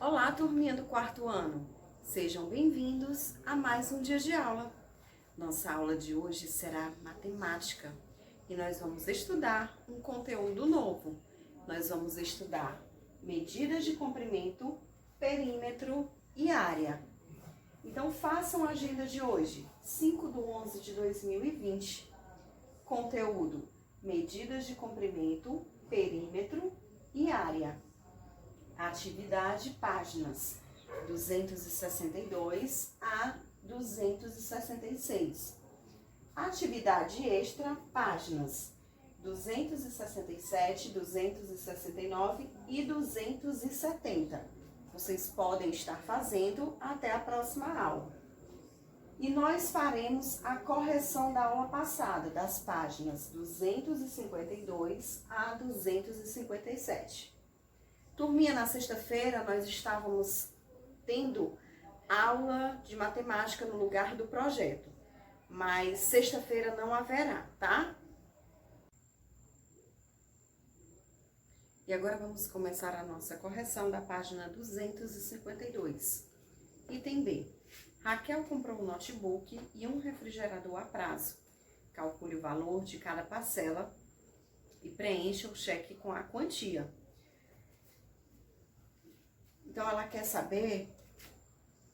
Olá, turminha do quarto ano! Sejam bem-vindos a mais um dia de aula. Nossa aula de hoje será matemática e nós vamos estudar um conteúdo novo. Nós vamos estudar medidas de comprimento, perímetro e área. Então, façam a agenda de hoje, 5/11/2020, conteúdo medidas de comprimento, perímetro e área. Atividade, páginas 262 a 266. Atividade extra, páginas 267, 269 e 270. Vocês podem estar fazendo até a próxima aula. E nós faremos a correção da aula passada, das páginas 252 a 257. Turminha, na sexta-feira nós estávamos tendo aula de matemática no lugar do projeto, mas sexta-feira não haverá, tá? E agora vamos começar a nossa correção da página 252. Item B. Raquel comprou um notebook e um refrigerador a prazo. Calcule o valor de cada parcela e preencha o cheque com a quantia. Então, ela quer saber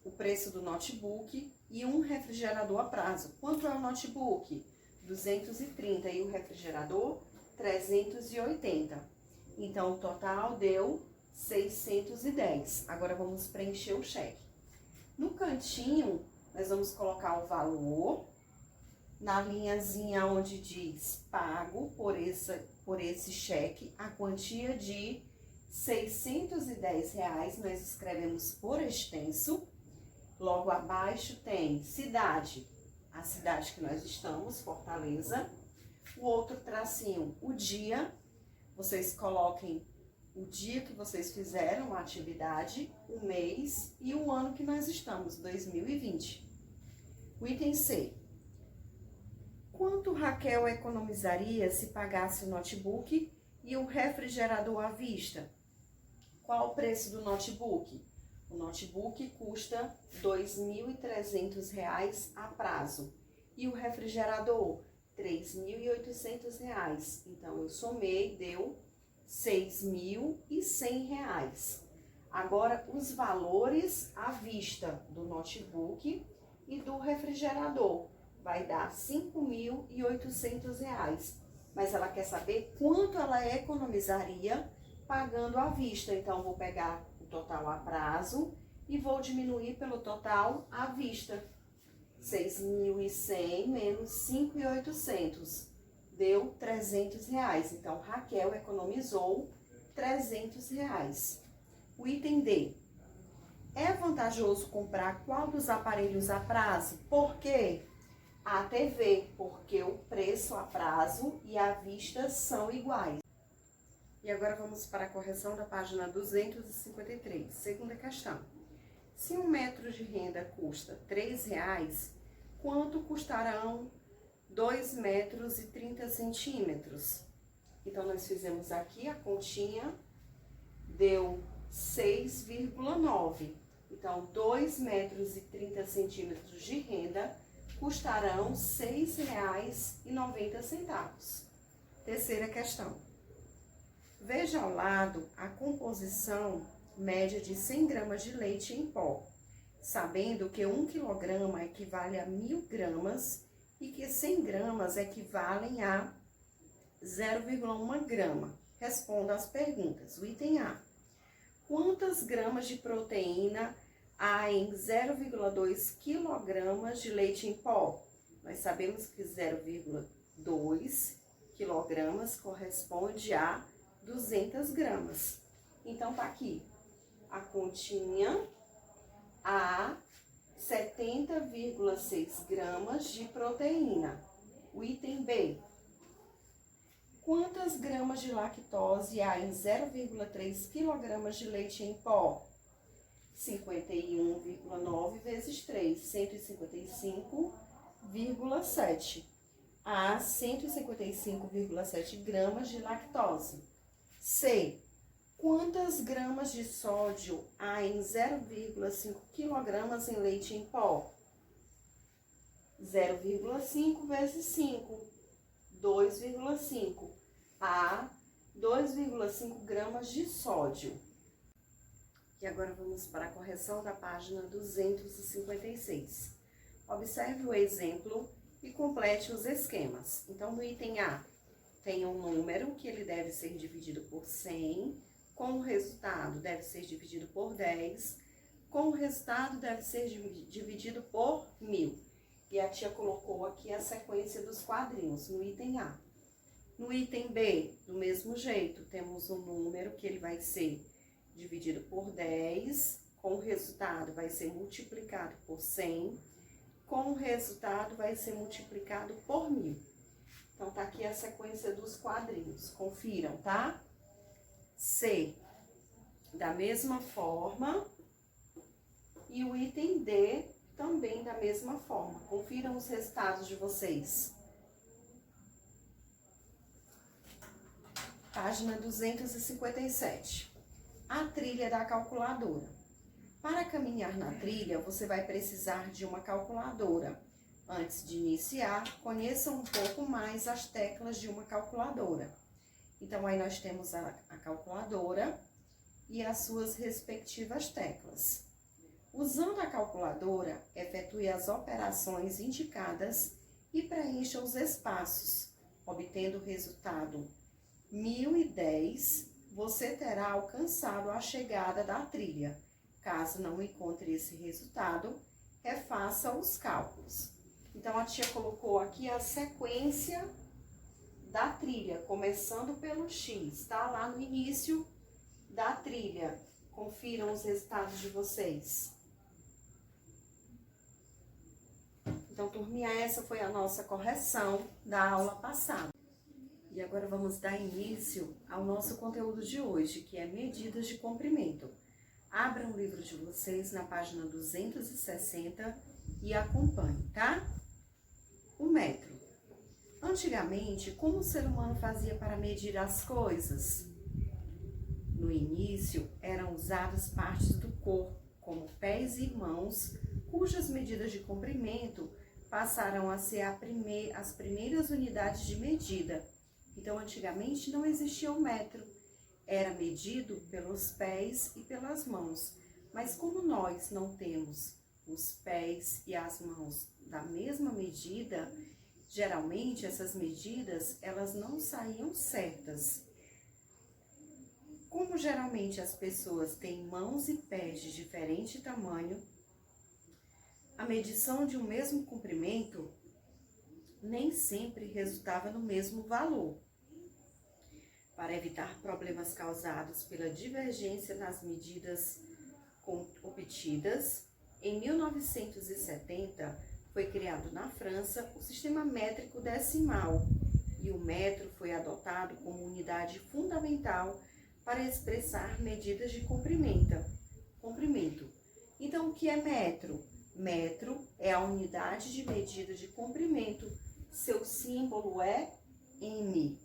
o preço do notebook e um refrigerador a prazo. Quanto é o notebook? 230 e o refrigerador? 380. Então, o total deu 610. Agora, vamos preencher o cheque. No cantinho, nós vamos colocar o valor. Na linhazinha onde diz pago por esse cheque, a quantia de R$610, nós escrevemos por extenso. Logo abaixo tem cidade, a cidade que nós estamos, Fortaleza. O outro tracinho, o dia, vocês coloquem o dia que vocês fizeram a atividade, o mês e o ano que nós estamos, 2020. O item C. Quanto Raquel economizaria se pagasse o notebook e o refrigerador à vista? Qual o preço do notebook? O notebook custa R$ 2.300 a prazo. E o refrigerador? R$ 3.800. Então, eu somei, deu R$ 6.100. Agora, os valores à vista do notebook e do refrigerador vai dar R$ 5.800. Mas ela quer saber quanto ela economizaria pagando à vista. Então, vou pegar o total a prazo e vou diminuir pelo total à vista. 6.100 menos 5.800 deu R$300. Então, Raquel economizou R$300. O item D. É vantajoso comprar qual dos aparelhos a prazo? Por quê? A TV, porque o preço a prazo e à vista são iguais. E agora vamos para a correção da página 253. Segunda questão. Se 1 metro de renda custa R$3, quanto custarão 2 metros e 30 centímetros? Então, nós fizemos aqui a continha, deu 6,9. Então, 2 metros e 30 centímetros de renda custarão R$ 6,90. Terceira questão. Veja ao lado a composição média de 100 gramas de leite em pó, sabendo que 1 quilograma equivale a 1.000 gramas e que 100 gramas equivalem a 0,1 grama. Responda às perguntas. O item A. Quantas gramas de proteína há em 0,2 quilogramas de leite em pó? Nós sabemos que 0,2 quilogramas corresponde a 200 gramas. Então, tá aqui a continha a 70,6 gramas de proteína. O item B. Quantas gramas de lactose há em 0,3 quilogramas de leite em pó? 51,9 vezes 3, 155,7. Há 155,7 gramas de lactose. C. Quantas gramas de sódio há em 0,5 kg em leite em pó? 0,5 vezes 5, 2,5. Há 2,5 gramas de sódio. E agora vamos para a correção da página 256. Observe o exemplo e complete os esquemas. Então, no item A, tem um número que ele deve ser dividido por 100, com o resultado deve ser dividido por 10, com o resultado deve ser dividido por 1000. E a tia colocou aqui a sequência dos quadrinhos no item A. No item B, do mesmo jeito, temos um número que ele vai ser dividido por 10, com o resultado vai ser multiplicado por 100, com o resultado vai ser multiplicado por 1000. Então, tá aqui a sequência dos quadrinhos, confiram, tá? C, da mesma forma, e o item D, também da mesma forma. Confiram os resultados de vocês. Página 257. A trilha da calculadora. Para caminhar na trilha, você vai precisar de uma calculadora. Antes de iniciar, conheça um pouco mais as teclas de uma calculadora. Então, aí nós temos a calculadora e as suas respectivas teclas. Usando a calculadora, efetue as operações indicadas e preencha os espaços. Obtendo o resultado 1010, você terá alcançado a chegada da trilha. Caso não encontre esse resultado, refaça os cálculos. Então, a tia colocou aqui a sequência da trilha, começando pelo X, tá? Lá no início da trilha. Confiram os resultados de vocês. Então, turminha, essa foi a nossa correção da aula passada. E agora vamos dar início ao nosso conteúdo de hoje, que é medidas de comprimento. Abram o livro de vocês na página 260 e acompanhem, tá? O metro. Antigamente, como o ser humano fazia para medir as coisas? No início, eram usadas partes do corpo, como pés e mãos, cujas medidas de comprimento passaram a ser as primeiras unidades de medida. Então, antigamente não existia o metro, era medido pelos pés e pelas mãos. Mas como nós não temos os pés e as mãos da mesma medida, geralmente essas medidas elas não saíam certas. Como geralmente as pessoas têm mãos e pés de diferente tamanho, a medição de um mesmo comprimento nem sempre resultava no mesmo valor. Para evitar problemas causados pela divergência nas medidas obtidas, em 1970 foi criado na França o sistema métrico decimal e o metro foi adotado como unidade fundamental para expressar medidas de comprimento. Então, o que é metro? Metro é a unidade de medida de comprimento. Seu símbolo é M.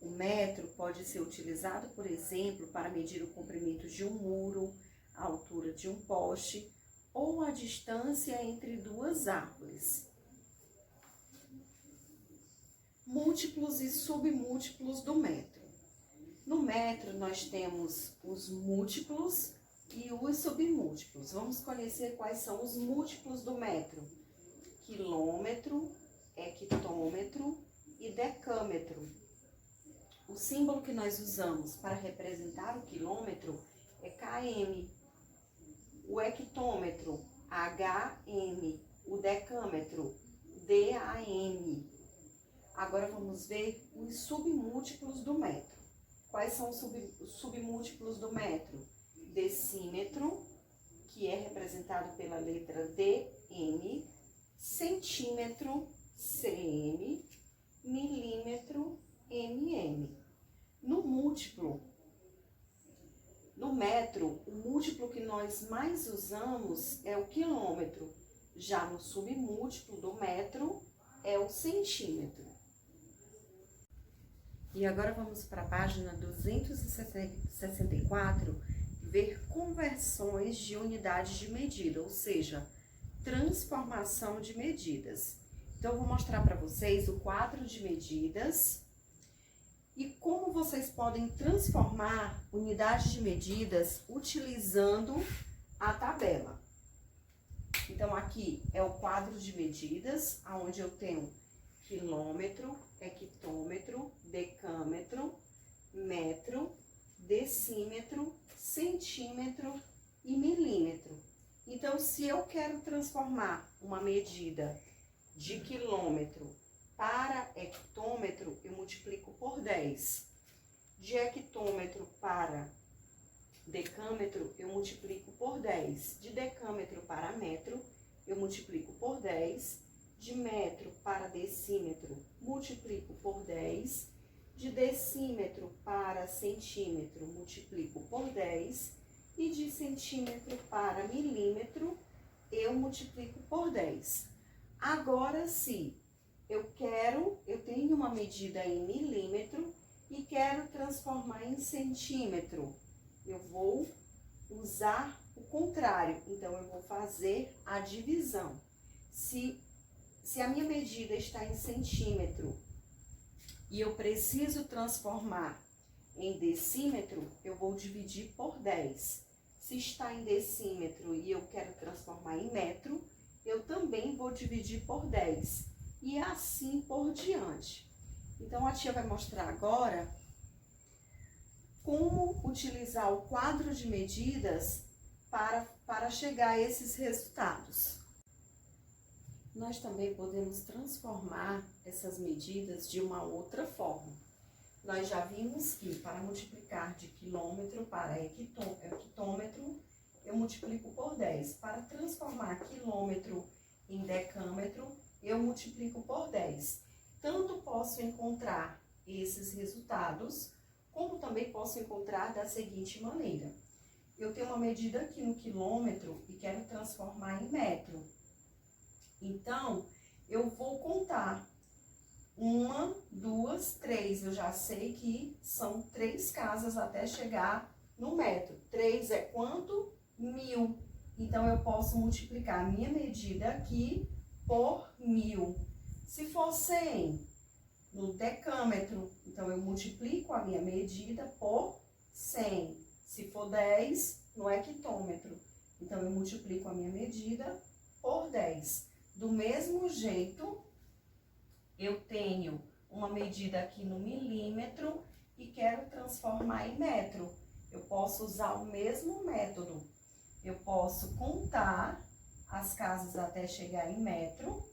O metro pode ser utilizado, por exemplo, para medir o comprimento de um muro, a altura de um poste ou a distância entre duas árvores. Múltiplos e submúltiplos do metro. No metro, nós temos os múltiplos e os submúltiplos. Vamos conhecer quais são os múltiplos do metro. Quilômetro, hectômetro e decâmetro. O símbolo que nós usamos para representar o quilômetro é km. O hectômetro, hm. O decâmetro, DAM. Agora vamos ver os submúltiplos do metro. Quais são os submúltiplos do metro? Decímetro, que é representado pela letra DM, centímetro, CM, milímetro, MM. No metro, o múltiplo que nós mais usamos é o quilômetro. Já no submúltiplo do metro é o centímetro. E agora vamos para a página 264, ver conversões de unidades de medida, ou seja, transformação de medidas. Então, eu vou mostrar para vocês o quadro de medidas e como vocês podem transformar unidades de medidas utilizando a tabela. Então, aqui é o quadro de medidas, onde eu tenho quilômetro, hectômetro, decâmetro, metro, decímetro, centímetro e milímetro. Então, se eu quero transformar uma medida de quilômetro para hectômetro, eu multiplico por 10. De hectômetro para decâmetro, eu multiplico por 10. De decâmetro para metro, eu multiplico por 10. De metro para decímetro, multiplico por 10. De decímetro para centímetro, multiplico por 10. E de centímetro para milímetro, eu multiplico por 10. Agora, se eu tenho uma medida em milímetro e quero transformar em centímetro, eu vou usar o contrário. Então, eu vou fazer a divisão. Se a minha medida está em centímetro e eu preciso transformar em decímetro, eu vou dividir por 10. Se está em decímetro e eu quero transformar em metro, eu também vou dividir por 10. E assim por diante. Então, a tia vai mostrar agora como utilizar o quadro de medidas para chegar a esses resultados. Nós também podemos transformar essas medidas de uma outra forma. Nós já vimos que para multiplicar de quilômetro para hectômetro, eu multiplico por 10. Para transformar quilômetro em decâmetro, eu multiplico por 10. Tanto posso encontrar esses resultados, como também posso encontrar da seguinte maneira. Eu tenho uma medida aqui no quilômetro e quero transformar em metro. Então, eu vou contar 1, 2, 3. Eu já sei que são 3 casas até chegar no metro. 3 é quanto? 1000. Então, eu posso multiplicar a minha medida aqui por 1000. Se for 100 no decâmetro, então eu multiplico a minha medida por 100. Se for 10 no hectômetro, então eu multiplico a minha medida por 10. Do mesmo jeito, eu tenho uma medida aqui no milímetro e quero transformar em metro. Eu posso usar o mesmo método. Eu posso contar as casas até chegar em metro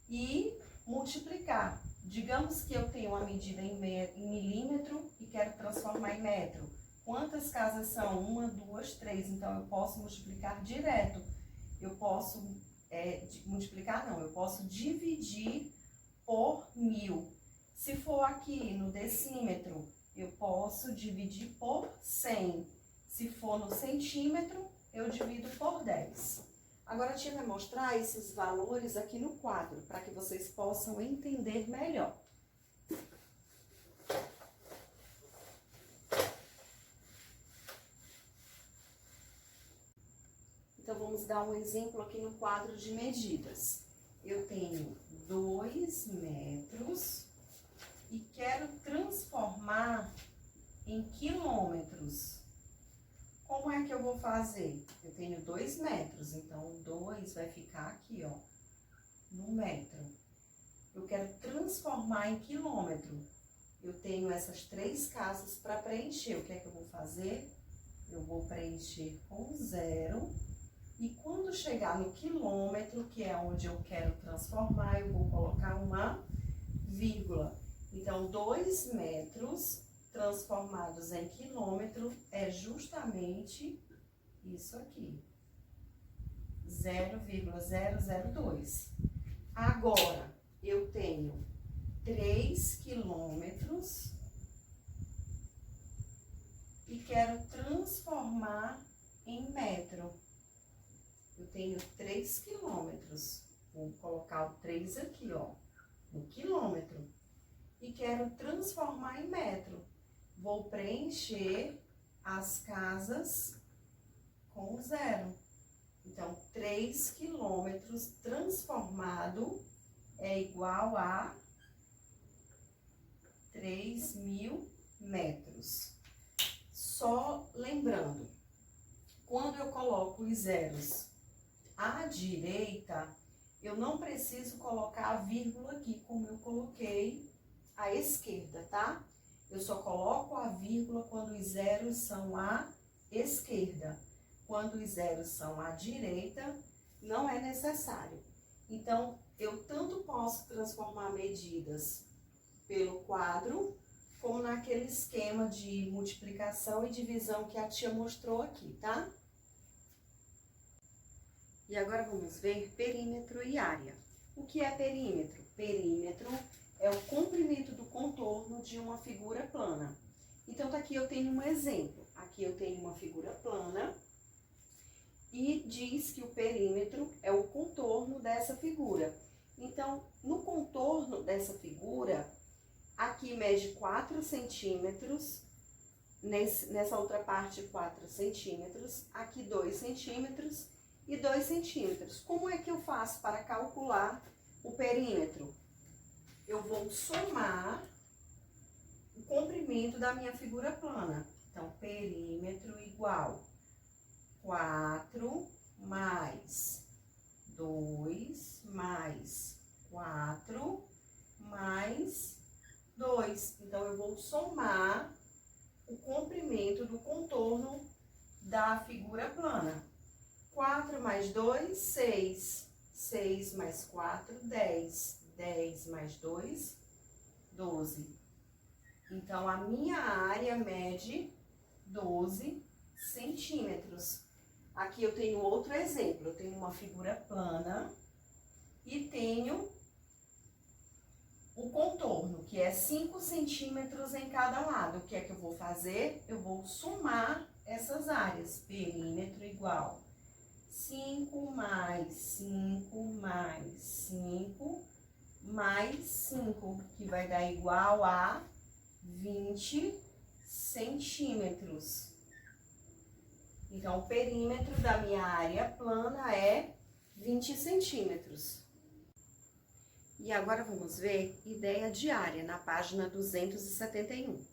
e multiplicar. Digamos que eu tenho uma medida em milímetro e quero transformar em metro. Quantas casas são? 1, 2, 3. Então, eu posso multiplicar direto. Eu posso eu posso dividir por 1000. Se for aqui no decímetro, eu posso dividir por 100. Se for no centímetro, eu divido por 10. Agora, a tia vai mostrar esses valores aqui no quadro, para que vocês possam entender melhor. Então, vamos dar um exemplo aqui no quadro de medidas. Eu tenho 2 metros e quero transformar em quilômetros. Como é que eu vou fazer? Eu tenho 2 metros, então 2 vai ficar aqui, ó, no metro. Eu quero transformar em quilômetro. Eu tenho essas 3 casas para preencher. O que é que eu vou fazer? Eu vou preencher com 0. E quando chegar no quilômetro, que é onde eu quero transformar, eu vou colocar uma vírgula. Então, 2 metros transformados em quilômetro é justamente isso aqui, 0,002. Agora, eu tenho 3 quilômetros e quero transformar em metro. Eu tenho 3 quilômetros. Vou colocar o 3 aqui, ó, no quilômetro. e quero transformar em metro. Vou preencher as casas com zero. Então, 3 quilômetros transformado é igual a 3.000 metros. Só lembrando, quando eu coloco os zeros à direita, eu não preciso colocar a vírgula aqui, como eu coloquei à esquerda, tá? Eu só coloco a vírgula quando os zeros são à esquerda. Quando os zeros são à direita, não é necessário. Então, eu tanto posso transformar medidas pelo quadro, como naquele esquema de multiplicação e divisão que a tia mostrou aqui, tá? E agora vamos ver perímetro e área. O que é perímetro? Perímetro é o comprimento do contorno de uma figura plana. Então, aqui eu tenho um exemplo. Aqui eu tenho uma figura plana e diz que o perímetro é o contorno dessa figura. Então, no contorno dessa figura, aqui mede 4 centímetros, nessa outra parte 4 centímetros, aqui 2 centímetros e 2 centímetros. Como é que eu faço para calcular o perímetro? Eu vou somar o comprimento da minha figura plana. Então, perímetro igual 4 mais 2 mais 4 mais 2. Então, eu vou somar o comprimento do contorno da figura plana. 4 mais 2, 6. 6 mais 4, 10. 10 mais 2, 12. Então, a minha área mede 12 centímetros. Aqui eu tenho outro exemplo. Eu tenho uma figura plana e tenho o contorno, que é 5 centímetros em cada lado. O que é que eu vou fazer? Eu vou somar essas áreas. Perímetro igual 5 mais 5 mais 5 mais 5, que vai dar igual a 20 centímetros. Então, o perímetro da minha área plana é 20 centímetros. E agora vamos ver ideia de área, na página 271.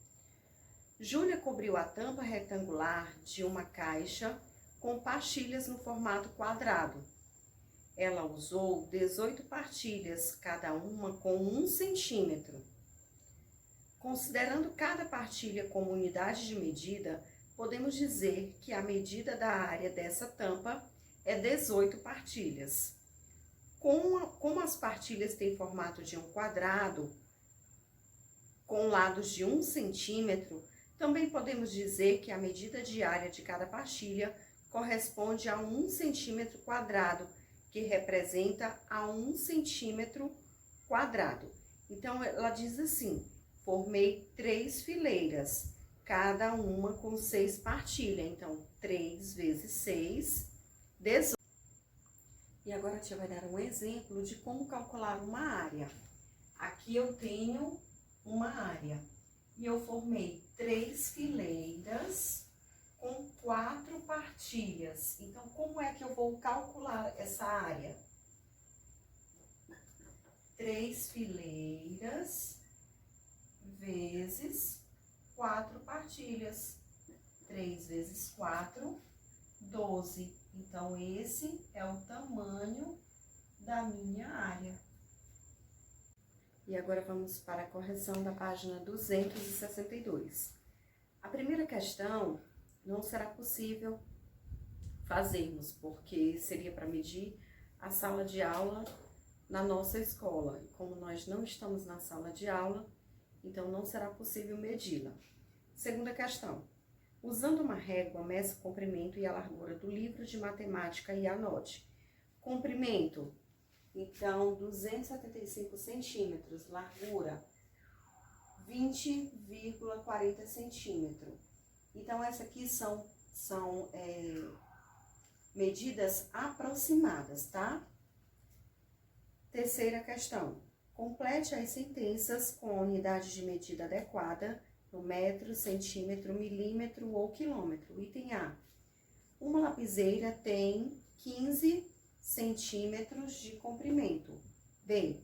Júlia cobriu a tampa retangular de uma caixa com pastilhas no formato quadrado. Ela usou 18 partilhas, cada uma com 1 centímetro. Considerando cada partilha como unidade de medida, podemos dizer que a medida da área dessa tampa é 18 partilhas. Como as partilhas têm formato de um quadrado, com lados de 1 centímetro, também podemos dizer que a medida de área de cada partilha corresponde a 1 centímetro quadrado, que representa a 1 centímetro quadrado. Então, ela diz assim: formei 3 fileiras, cada uma com 6 partilhas. Então, 3 vezes 6, 18. E agora a tia vai dar um exemplo de como calcular uma área. Aqui eu tenho uma área e eu formei 3 fileiras com 4 partilhas. Então, como é que eu vou calcular essa área? 3 fileiras vezes 4 partilhas. 3 vezes 4, 12. Então, esse é o tamanho da minha área. E agora vamos para a correção da página 262. A primeira questão não será possível fazermos, porque seria para medir a sala de aula na nossa escola. E como nós não estamos na sala de aula, então não será possível medi-la. Segunda questão. Usando uma régua, meça o comprimento e a largura do livro de matemática e anote. Comprimento, então, 275 centímetros. Largura, 20,40 centímetros. Então, essa aqui são medidas aproximadas, tá? Terceira questão. Complete as sentenças com a unidade de medida adequada no metro, centímetro, milímetro ou quilômetro. Item A. Uma lapiseira tem 15 centímetros de comprimento. B.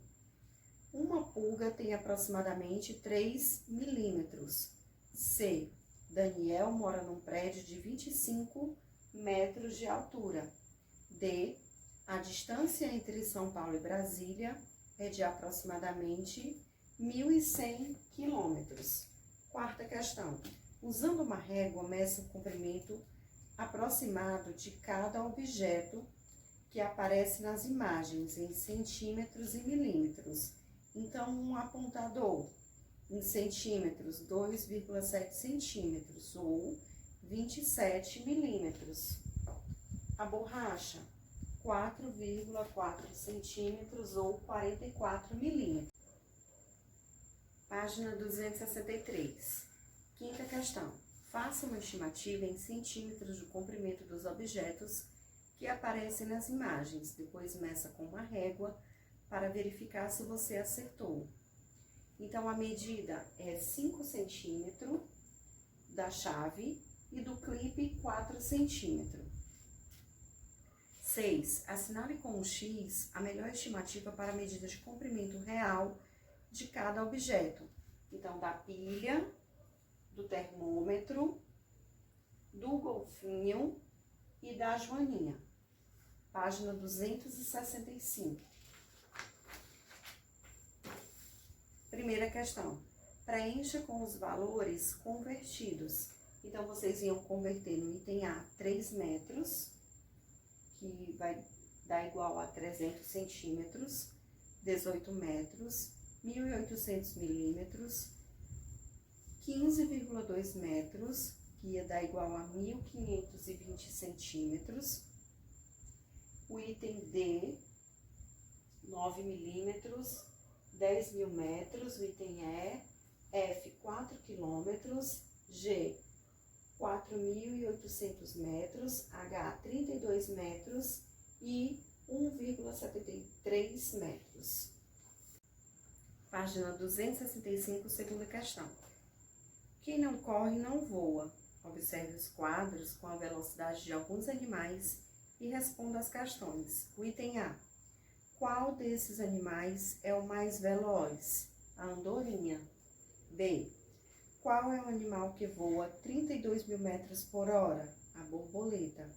Uma pulga tem aproximadamente 3 milímetros. C. Daniel mora num prédio de 25 metros de altura. D. A distância entre São Paulo e Brasília é de aproximadamente 1.100 quilômetros. Quarta questão. Usando uma régua, meça o comprimento aproximado de cada objeto que aparece nas imagens em centímetros e milímetros. Então, um apontador em centímetros, 2,7 centímetros ou 27 milímetros. A borracha, 4,4 centímetros ou 44 milímetros. Página 263. Quinta questão. Faça uma estimativa em centímetros do comprimento dos objetos que aparecem nas imagens. Depois meça com uma régua para verificar se você acertou. Então, a medida é 5 centímetros da chave e do clipe 4 centímetros. 6. Assinale com um X a melhor estimativa para a medida de comprimento real de cada objeto. Então, da pilha, do termômetro, do golfinho e da joaninha. Página 265. Primeira questão. Preencha com os valores convertidos. Então, vocês iam converter no item A 3 metros, que vai dar igual a 300 centímetros, 18 metros, 1.800 milímetros, 15,2 metros, que ia dar igual a 1.520 centímetros. O item D, 9 milímetros, 10.000 metros. O item E, F, 4 quilômetros, G, 4.800 metros, H, 32 metros e 1,73 metros. Página 265, segunda questão. Quem não corre, não voa. Observe os quadros com a velocidade de alguns animais e responda as questões. O item A. Qual desses animais é o mais veloz? A andorinha. B. Qual é o animal que voa 32.000 metros por hora? A borboleta.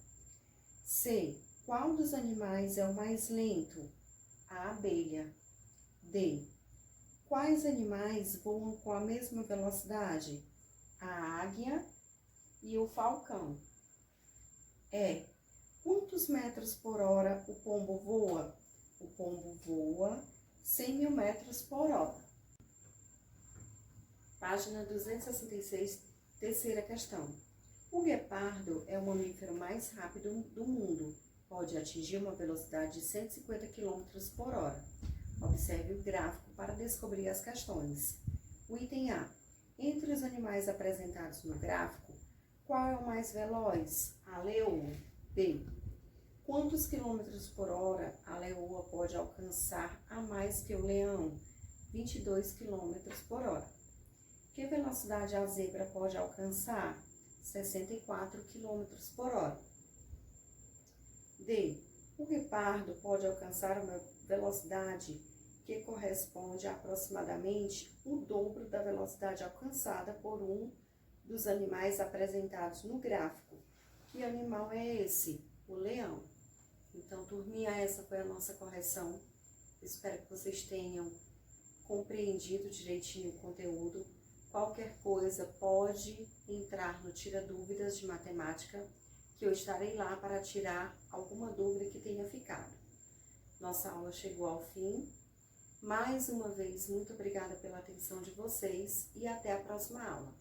C. Qual dos animais é o mais lento? A abelha. D. Quais animais voam com a mesma velocidade? A águia e o falcão. E. Quantos metros por hora o pombo voa? O pombo voa 100.000 metros por hora. Página 266, terceira questão. O guepardo é o mamífero mais rápido do mundo. Pode atingir uma velocidade de 150 km por hora. Observe o gráfico para descobrir as questões. O item A. Entre os animais apresentados no gráfico, qual é o mais veloz? A leoa. B. Quantos quilômetros por hora a leoa pode alcançar a mais que o leão? 22 quilômetros por hora. Que velocidade a zebra pode alcançar? 64 quilômetros por hora. D. O guepardo pode alcançar uma velocidade que corresponde a aproximadamente o dobro da velocidade alcançada por um dos animais apresentados no gráfico. Que animal é esse? O leão. Então, turminha, essa foi a nossa correção. Espero que vocês tenham compreendido direitinho o conteúdo. Qualquer coisa pode entrar no Tira Dúvidas de Matemática, que eu estarei lá para tirar alguma dúvida que tenha ficado. Nossa aula chegou ao fim. Mais uma vez, muito obrigada pela atenção de vocês e até a próxima aula.